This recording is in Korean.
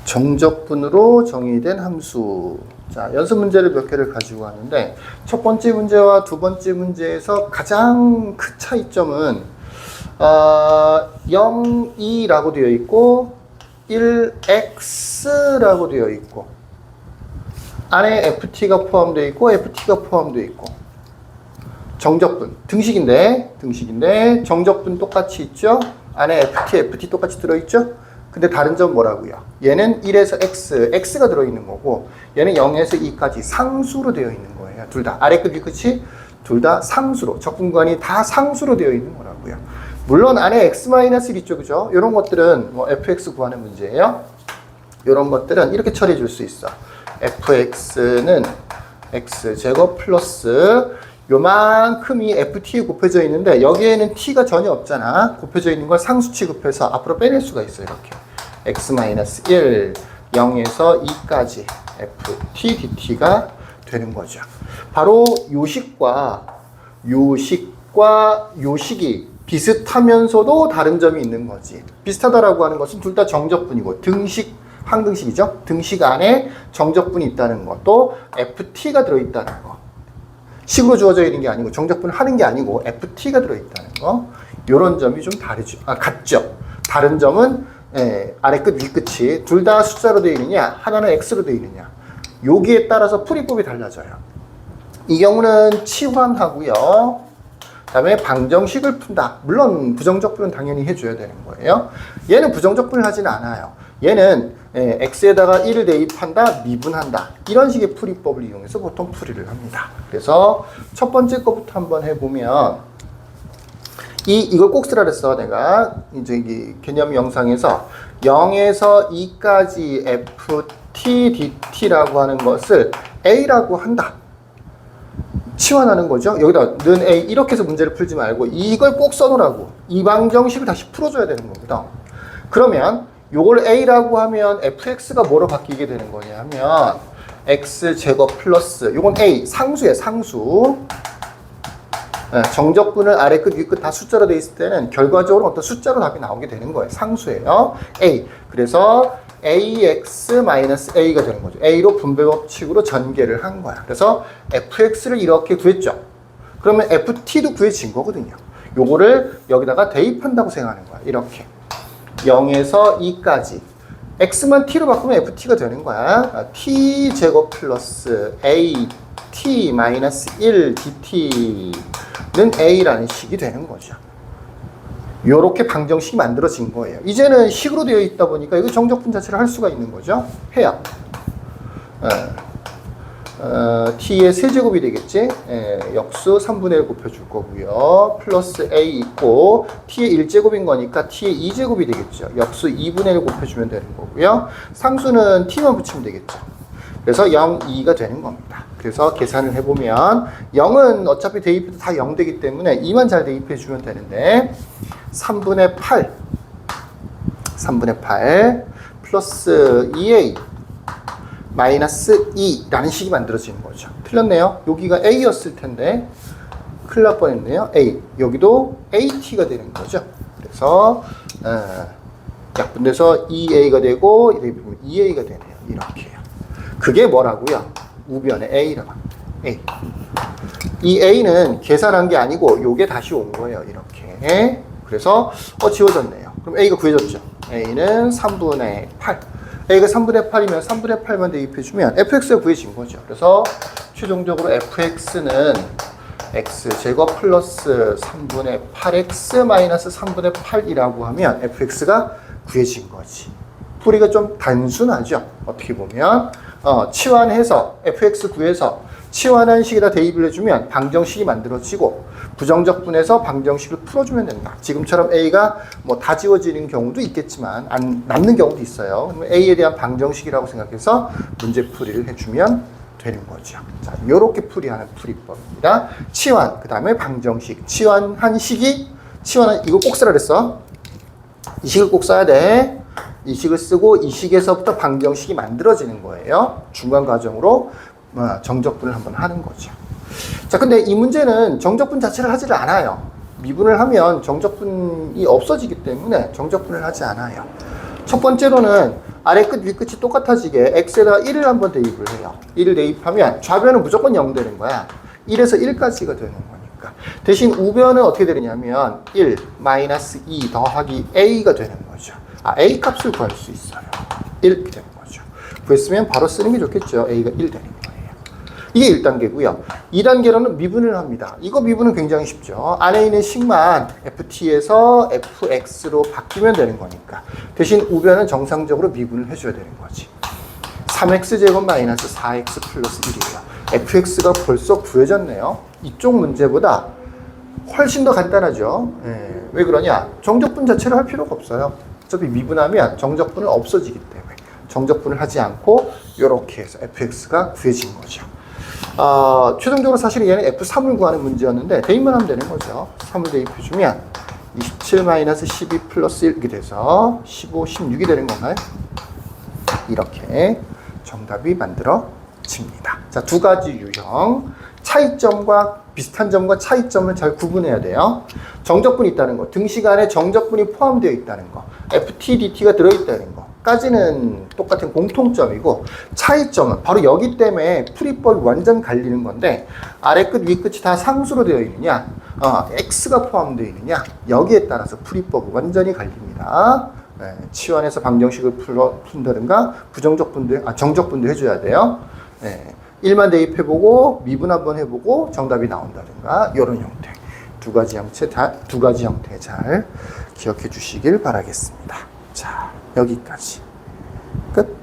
정적분으로 정의된 함수. 자, 연습 문제를 몇 개를 가지고 왔는데 첫 번째 문제와 두 번째 문제에서 가장 큰 차이점은 0, 2라고 되어 있고 1x라고 되어 있고 안에 ft가 포함되어 있고 ft가 포함되어 있고 정적분, 등식인데 정적분 똑같이 있죠? 안에 ft 똑같이 들어있죠? 근데 다른 점 뭐라고요? 얘는 1에서 x가 들어있는 거고 얘는 0에서 2까지 상수로 되어 있는 거예요. 둘 다. 아래 끝, 위 끝이 둘 다 상수로. 적분관이 다 상수로 되어 있는 거라고요. 물론 안에 x-1 있죠. 그죠? 이런 것들은 뭐 fx 구하는 문제예요. 이런 것들은 이렇게 처리해 줄 수 있어. fx는 x제곱 플러스 요만큼이 ft에 곱해져 있는데 여기에는 t가 전혀 없잖아. 곱해져 있는 걸 상수 취급해서 앞으로 빼낼 수가 있어요. 이렇게 x-1 0에서 2까지 ft dt가 되는 거죠. 바로 요식과 요식이 비슷하면서도 다른 점이 있는 거지. 비슷하다라고 하는 것은 둘 다 정적분이고 등식 항등식이죠. 등식 안에 정적분이 있다는 것, 또 ft가 들어있다는 거. 식으로 주어져 있는 게 아니고 정적분을 하는 게 아니고 FT가 들어있다는 거. 이런 점이 좀 다르죠. 같죠. 다른 점은 아래 끝, 위 끝이 둘 다 숫자로 되어 있느냐, 하나는 X로 되어 있느냐. 여기에 따라서 풀이법이 달라져요. 이 경우는 치환하고요. 그다음에 방정식을 푼다. 물론 부정적분은 당연히 해줘야 되는 거예요. 얘는 부정적분을 하지는 않아요. 얘는 x에다가 1을 대입한다, 미분한다. 이런 식의 풀이법을 이용해서 보통 풀이를 합니다. 그래서 첫 번째 거부터 한번 해보면 이걸 꼭 쓰라 그랬어. 내가 이제 이 개념 영상에서 0에서 2까지 ft dt라고 하는 것을 a라고 한다. 치환하는 거죠. 여기다 는 a 이렇게 해서 문제를 풀지 말고 이걸 꼭 써놓으라고. 이 방정식을 다시 풀어줘야 되는 겁니다. 그러면 요걸 a라고 하면 fx가 뭐로 바뀌게 되는 거냐 하면 x제곱 플러스 요건 a 상수예요. 상수. 정적분을 아래 끝, 위 끝 다 숫자로 돼 있을 때는 결과적으로 어떤 숫자로 답이 나오게 되는 거예요. 상수예요. a. 그래서 ax-a가 되는 거죠. a로 분배 법칙으로 전개를 한 거야. 그래서 fx를 이렇게 구했죠. 그러면 ft도 구해진 거거든요. 요거를 여기다가 대입한다고 생각하는 거야. 이렇게. 0에서 2까지 x만 t로 바꾸면 ft가 되는 거야. t제곱 플러스 at-1 dt는 a라는 식이 되는 거죠. 요렇게 방정식이 만들어진 거예요. 이제는 식으로 되어 있다 보니까 이거 정적분 자체를 할 수가 있는 거죠. 해야 t의 세제곱이 되겠지. 역수 3분의 1 곱해줄 거고요. 플러스 a 있고 t의 1제곱인 거니까 t의 2제곱이 되겠죠. 역수 2분의 1 곱해주면 되는 거고요. 상수는 t만 붙이면 되겠죠. 그래서 0, 2가 되는 겁니다. 그래서 계산을 해보면 0은 어차피 대입해도 다 0 되기 때문에 2만 잘 대입해주면 되는데 3분의 8 플러스 2a 마이너스 2라는 식이 만들어지는 거죠. 틀렸네요. 여기가 a였을 텐데 큰일 날 뻔했네요. a. 여기도 at가 되는 거죠. 그래서 약분돼서 2a가 되고 2a가 되네요. 이렇게요. 그게 뭐라고요? 우변의 a라고 합니다. a. 이 a는 계산한 게 아니고 요게 다시 온 거예요. 이렇게. 그래서 지워졌네요. 그럼 a가 구해졌죠. a는 3분의 8. a가 3분의 8이면 3분의 8만 대입해주면 fx가 구해진 거죠. 그래서 최종적으로 fx는 x제곱 플러스 3분의 8x 마이너스 3분의 8이라고 하면 fx가 구해진 거지. 풀이가 좀 단순하죠. 어떻게 보면 치환해서 fx 구해서 치환한 식에다 대입을 해주면 방정식이 만들어지고 부정적분에서 방정식을 풀어주면 된다. 지금처럼 a가 뭐 다 지워지는 경우도 있겠지만 안 남는 경우도 있어요. 그러면 a에 대한 방정식이라고 생각해서 문제풀이를 해주면 되는 거죠. 자, 요렇게 풀이하는 풀이법입니다. 치환, 그 다음에 방정식. 치환한 식이 이거 꼭 쓰라 그랬어. 이 식을 꼭 써야 돼. 이 식을 쓰고 이 식에서부터 방정식이 만들어지는 거예요. 중간 과정으로 정적분을 한번 하는 거죠. 자, 근데 이 문제는 정적분 자체를 하지를 않아요. 미분을 하면 정적분이 없어지기 때문에 정적분을 하지 않아요. 첫 번째로는 아래 끝, 위 끝이 똑같아지게 x에다가 1을 한번 대입을 해요. 1을 대입하면 좌변은 무조건 0 되는 거야. 1에서 1까지가 되는 거니까. 대신 우변은 어떻게 되느냐면 1 마이너스 2 더하기 a가 되는 거죠. a 값을 구할 수 있어요. 1 이렇게 되는 거죠. 구했으면 바로 쓰는 게 좋겠죠. a가 1 되는 거예요. 이게 1단계고요. 2단계로는 미분을 합니다. 이거 미분은 굉장히 쉽죠. 안에 있는 식만 ft에서 fx로 바뀌면 되는 거니까. 대신 우변은 정상적으로 미분을 해줘야 되는 거지. 3x제곱 마이너스 4x 플러스 1이에요. fx가 벌써 구해졌네요. 이쪽 문제보다 훨씬 더 간단하죠. 왜 그러냐? 정적분 자체를 할 필요가 없어요. 어차피 미분하면 정적분은 없어지기 때문에 정적분을 하지 않고 이렇게 해서 fx가 구해진 거죠. 최종적으로 사실 얘는 F3을 구하는 문제였는데 대입만 하면 되는 거죠. 3을 대입해주면 27-12 플러스 1 이렇게 돼서 15, 16이 되는 건가요? 이렇게 정답이 만들어집니다. 자, 두 가지 유형. 차이점과 비슷한 점과 차이점을 잘 구분해야 돼요. 정적분이 있다는 거, 등식 안에 정적분이 포함되어 있다는 거, FT, DT가 들어있다는 거까지는 똑같은 공통점이고, 차이점은 바로 여기 때문에 풀이법이 완전 갈리는 건데, 아래 끝, 위 끝이 다 상수로 되어 있느냐, X가 포함되어 있느냐, 여기에 따라서 풀이법이 완전히 갈립니다. 치환해서 방정식을 푼다든가, 정적분도 해줘야 돼요. 1만 대입해보고 미분 한번 해보고 정답이 나온다든가 이런 형태 두 가지 형태 잘 기억해 주시길 바라겠습니다. 자, 여기까지 끝.